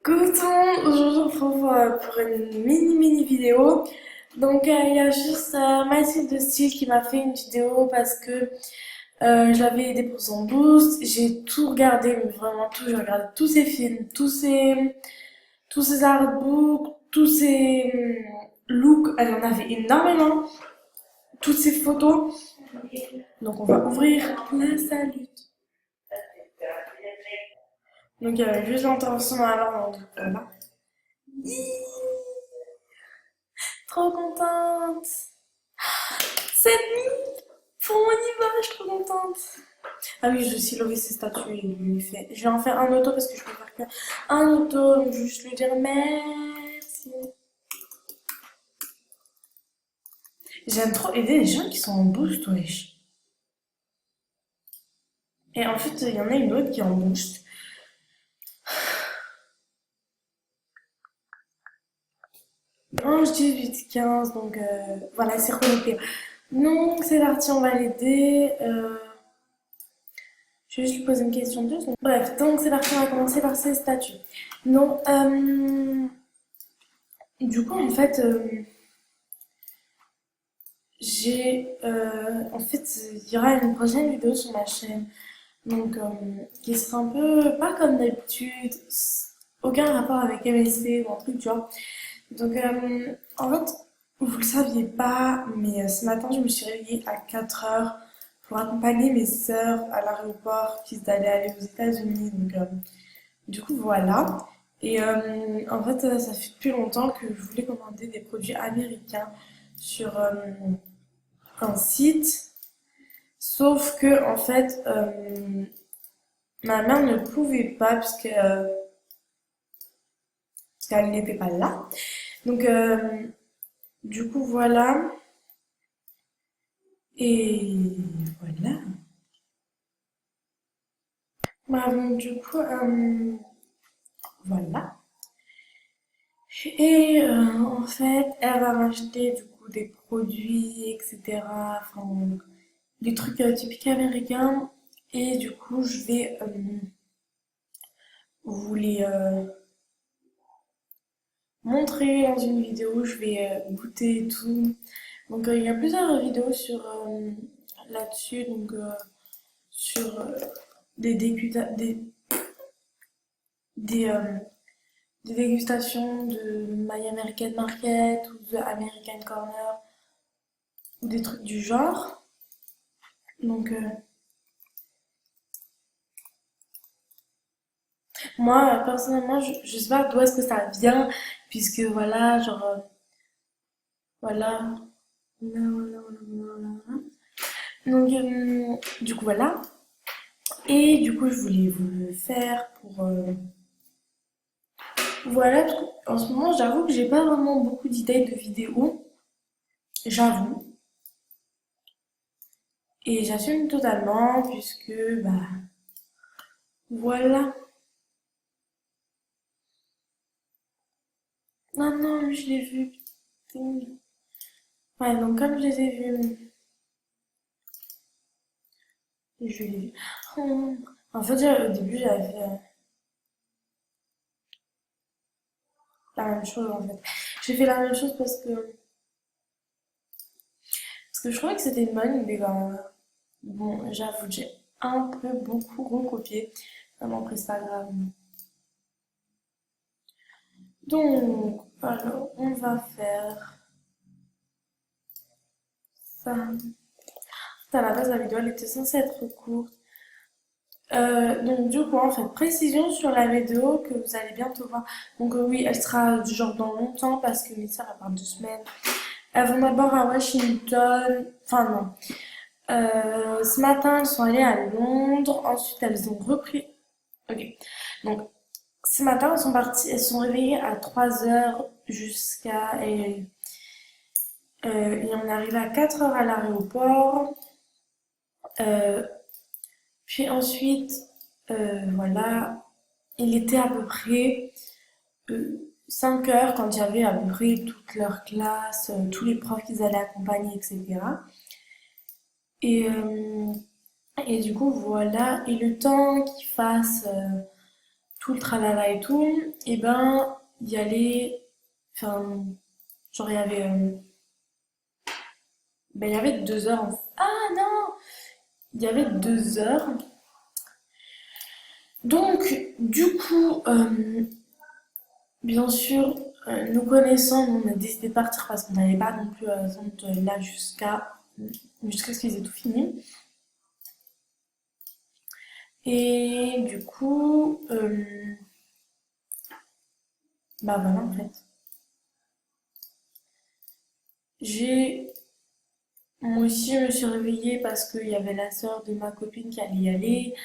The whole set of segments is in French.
Coucou, aujourd'hui on se retrouve pour une mini vidéo. Donc il y a juste Mathilde de Style qui m'a fait une vidéo parce que je l'avais aidé pour son boost. J'ai tout regardé, mais vraiment tout. J'ai regardé tous ses films, tous ses artbooks, tous ses looks. Elle en avait énormément. Toutes ses photos. Donc on va ouvrir la salut. Donc il y avait juste l'intervention avant. Donc voilà. Trop contente. Cette nuit, pour mon anniversaire, je suis trop contente. Ah oui, je vais aussi lever ses statues et lui faire. Je vais en faire un auto parce que je peux faire qu'un auto. Donc je vais juste lui dire merci. J'aime trop aider les gens qui sont en boost, wesh. Et en fait, il y en a une autre qui est en boost. Ange 18, 15, donc voilà, c'est reconnecté. Donc c'est parti, on va l'aider. Je vais juste lui poser une question de 2 secondes. Bref, donc c'est parti, on va commencer par ses statuts. Non, du coup, en fait, en fait, il y aura une prochaine vidéo sur ma chaîne, donc qui sera un peu pas comme d'habitude, aucun rapport avec MSP ou un truc, tu vois. Donc, en fait, vous le saviez pas, mais ce matin, je me suis réveillée à 4 heures pour accompagner mes sœurs à l'aéroport qui allaient aller aux États-Unis. Donc, du coup, voilà. Et en fait, ça fait depuis longtemps que je voulais commander des produits américains sur un site. Sauf que, en fait, ma mère ne pouvait pas parce qu'elle n'était pas là. Donc, du coup, voilà. Et voilà. Bah, donc, du coup, voilà. Et en fait, elle va m'acheter du coup des produits, etc. Enfin, des trucs typiques américains. Et du coup, je vais vous les montrer dans une vidéo. Je vais goûter et tout. Donc, il y a plusieurs vidéos sur là-dessus. Donc, sur des, euh, des dégustations de My American Market ou de American Corner ou des trucs du genre. Donc, moi, personnellement, je sais pas d'où est-ce que ça vient, puisque voilà, genre, voilà. Donc, du coup, voilà. Et du coup, je voulais vous le faire pour. Voilà, parce qu'en ce moment, j'avoue que j'ai pas vraiment beaucoup d'idées de vidéos. J'avoue. Et j'assume totalement, puisque, bah, voilà. Non, non, je l'ai vu. Ouais, donc comme je les ai vus, je l'ai vu. Oh. En fait, au début, j'avais fait la même chose, en fait. J'ai fait la même chose parce que je trouvais que c'était une bonne idée quand même. Bon, j'avoue que j'ai un peu beaucoup recopié. Vraiment, après, c'est pas grave. Donc, alors, on va faire ça. À la base, la vidéo, elle était censée être courte. Donc du coup, en fait, précision sur la vidéo que vous allez bientôt voir. Donc oui, elle sera du genre dans longtemps parce que mes soeurs, elles partent 2 semaines. Elles vont d'abord à Washington. Enfin non. Ce matin, elles sont allées à Londres. Ensuite, elles ont repris. Ok. Donc ce matin, elles sont parties. Elles sont réveillées à 3 heures jusqu'à. Et on est arrivé à 4 heures à l'aéroport. Euh, Puis ensuite, voilà, il était à peu près 5 heures quand il y avait à peu près toute leur classe, tous les profs qu'ils allaient accompagner, etc. Et, euh, et du coup, voilà. Et le temps qu'il fasse tout le tralala et tout, et ben, il y allait, enfin, genre, il y avait 2 heures. Ah non! Il y avait 2 heures. Donc, du coup, bien sûr, nous connaissant, on a décidé de partir parce qu'on n'allait pas non plus attendre là jusqu'à ce qu'ils aient tout fini. Et du coup, bah voilà en fait. J'ai Moi aussi, je me suis réveillée parce qu'il y avait la sœur de ma copine qui allait y aller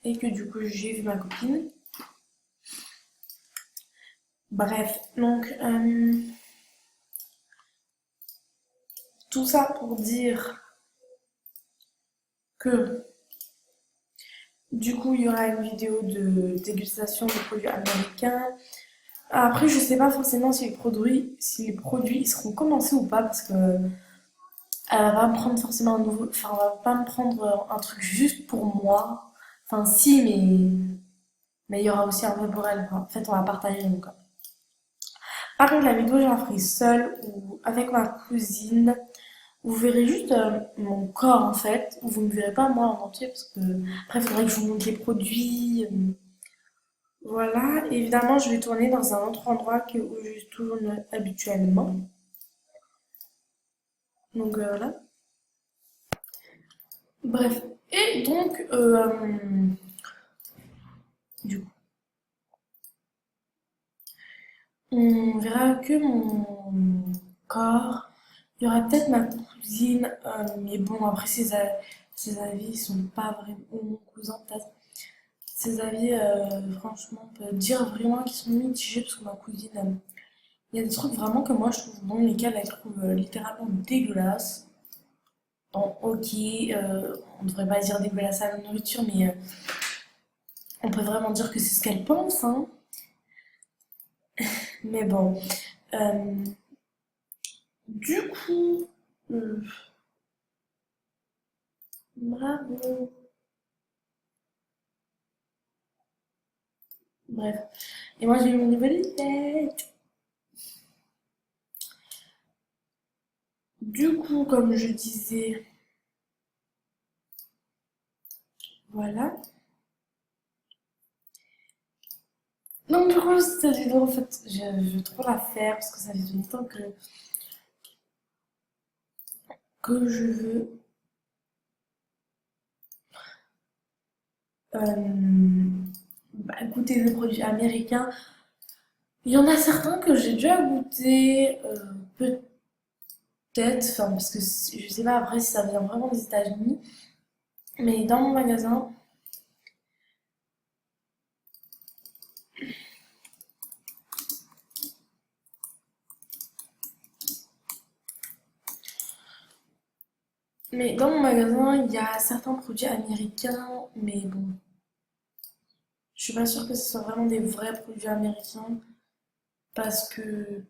et que du coup, j'ai vu ma copine. Bref, donc, tout ça pour dire que du coup, il y aura une vidéo de dégustation de produits américains. Après, je sais pas forcément si les produits seront commencés ou pas parce que elle va pas me prendre forcément un nouveau, enfin, elle va pas me prendre un truc juste pour moi. Enfin, si, mais il y aura aussi un peu pour elle, quoi. En fait, on va partager donc. Par contre, la vidéo, je la ferai seule ou avec ma cousine. Vous verrez juste mon corps en fait. Vous ne verrez pas moi en entier parce que après, il faudrait que je vous montre les produits. Voilà, évidemment, je vais tourner dans un autre endroit où je tourne habituellement. Donc voilà. Bref. Et donc, du coup, on verra que mon corps. Il y aura peut-être ma cousine, mais bon, après, ses avis sont pas vraiment. Ou mon cousin, peut-être. Ses avis, franchement, on peut dire vraiment qu'ils sont mitigés parce que ma cousine, il y a des trucs vraiment que moi je trouve bons, lesquels elle trouve littéralement dégueulasses. Bon, ok, on devrait pas dire dégueulasse à la nourriture, mais on peut vraiment dire que c'est ce qu'elle pense, hein. Mais bon, euh, du coup, euh, bravo. Bref, et moi j'ai eu mon nouvelle tête. Du coup, comme je disais, voilà. Donc du coup, cette vidéo, en fait, je veux trop la faire parce que ça fait longtemps que je veux goûter des produits américains. Il y en a certains que j'ai déjà goûté, peut-être, enfin parce que je sais pas après si ça vient vraiment des États-Unis, mais dans mon magasin, il y a certains produits américains, mais bon, je suis pas sûre que ce soit vraiment des vrais produits américains parce que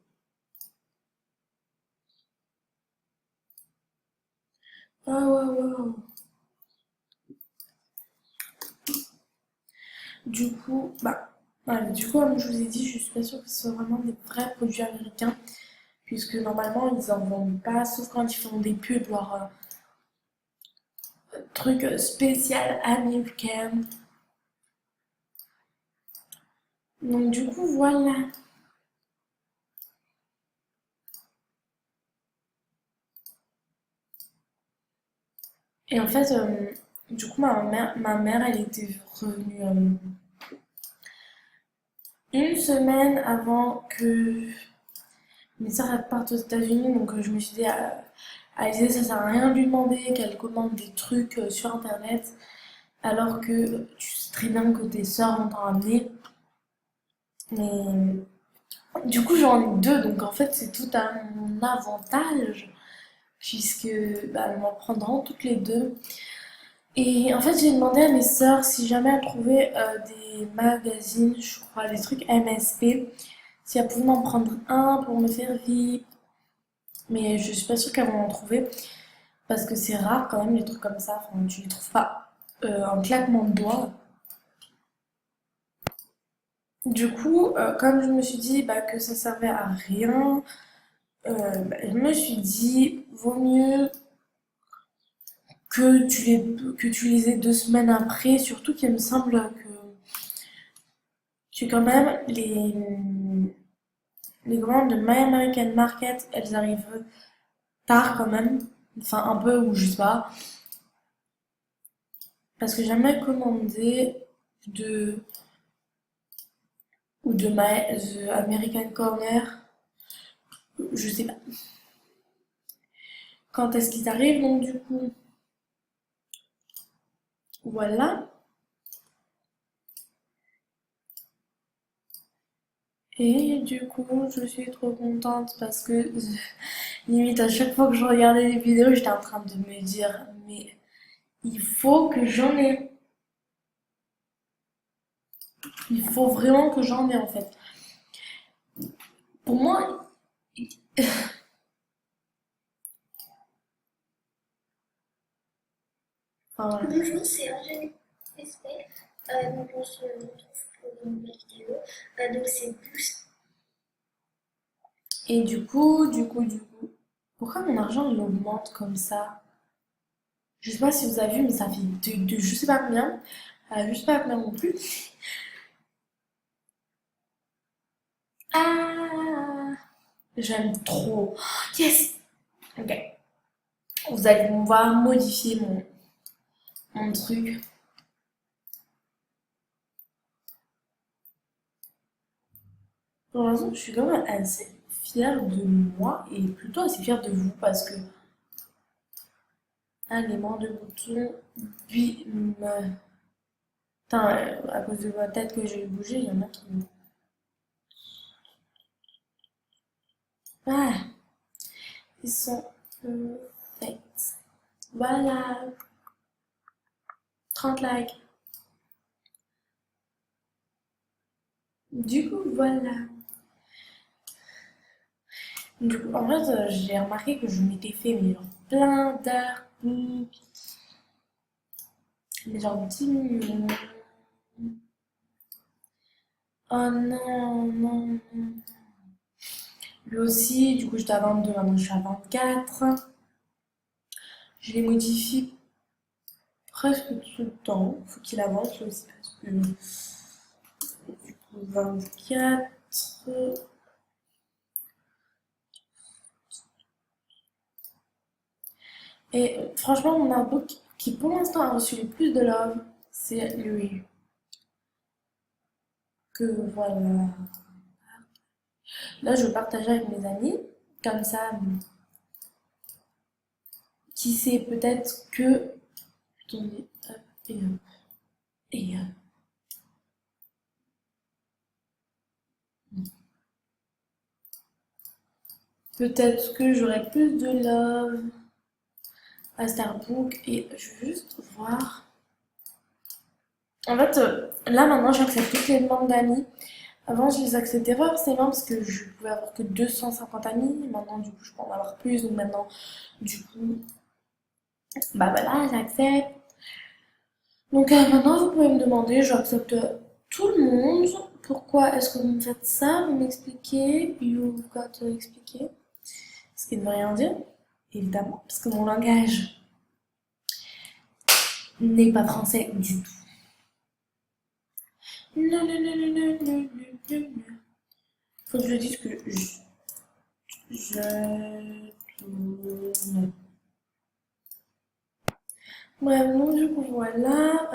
ah ouais ouais, ouais. Du coup, ouais, du coup, comme je vous ai dit, je suis pas sûre que ce soit vraiment des vrais produits américains, puisque normalement ils en vendent pas, sauf quand ils font des pubs, leur truc spécial américain. Donc du coup, voilà. Et en fait, du coup, ma mère, elle était revenue une semaine avant que mes sœurs partent aux États-Unis, donc je me suis dit, Alizée, ça sert à rien de lui demander qu'elle commande des trucs sur Internet, alors que tu sais très bien que tes sœurs vont t'en ramener. Mais du coup, j'en ai deux, donc en fait, c'est tout à mon avantage, puisque elles m'en prendront toutes les deux. Et en fait, j'ai demandé à mes sœurs si jamais elles trouvaient des magazines, je crois, des trucs MSP, si elles pouvaient m'en prendre un pour me faire vivre. Mais je suis pas sûre qu'elles vont en trouver, parce que c'est rare quand même les trucs comme ça. Enfin, tu les trouves pas en claquement de doigts. Du coup, comme je me suis dit bah, que ça servait à rien, bah, je me suis dit, vaut mieux que tu les aies 2 semaines après, surtout qu'il me semble que quand même les commandes de My American Market, elles arrivent tard quand même, enfin un peu ou je sais pas, parce que j'ai jamais commandé de ou de My The American Corner, je sais pas quand est-ce qu'ils arrivent, donc du coup, voilà. Et du coup, je suis trop contente parce que limite à chaque fois que je regardais les vidéos, j'étais en train de me dire, mais il faut que j'en ai. Il faut vraiment que j'en ai en fait. Pour moi, enfin, voilà. Bonjour, c'est Angélique Espet. Donc on se retrouve pour une nouvelle vidéo. Donc c'est Boost. Et du coup, pourquoi mon argent il augmente comme ça? Je sais pas si vous avez vu, mais ça fait je sais pas combien, je sais pas combien non plus. Ah, j'aime trop. Yes! Ok. Vous allez pouvoir modifier mon truc. Pour l'instant, je suis quand même assez fière de moi et plutôt assez fière de vous parce que les moins de boutons, puis putain, à cause de ma tête que j'ai bougé, il y en a qui me... Ah, ils sont faits. Voilà, 30 likes. Du coup, voilà. Du coup, en fait, j'ai remarqué que je m'étais fait mais genre, plein d'heures, mais genre 10 minutes. Oh non, non, non. Lui aussi, du coup, j'étais à 22, maintenant je suis à 24. Je les modifie presque tout le temps. Faut qu'il avance aussi parce que du coup, 24. Et franchement, mon artbook qui pour l'instant a reçu le plus de love, c'est lui. Que voilà. Là, je vais partager avec mes amis. Comme ça, qui sait peut-être que. Attendez, hop, et hop, et hop. Peut-être que j'aurai plus de love à Starbook et je veux juste voir. En fait, là maintenant j'accepte toutes les demandes d'amis. Avant je les acceptais pas forcément parce que je pouvais avoir que 250 amis. Maintenant du coup je peux en avoir plus. Donc maintenant du coup bah voilà j'accepte. Donc maintenant vous pouvez me demander, j'accepte tout le monde. Pourquoi est-ce que vous me faites ça? Vous m'expliquez? You've got to expliquer. Ce qui ne veut rien dire, évidemment, parce que mon langage n'est pas français du tout. Non, non, non, non, non, non, non, non, non. Faut que je dise que je tourne. Bref, donc du coup, voilà.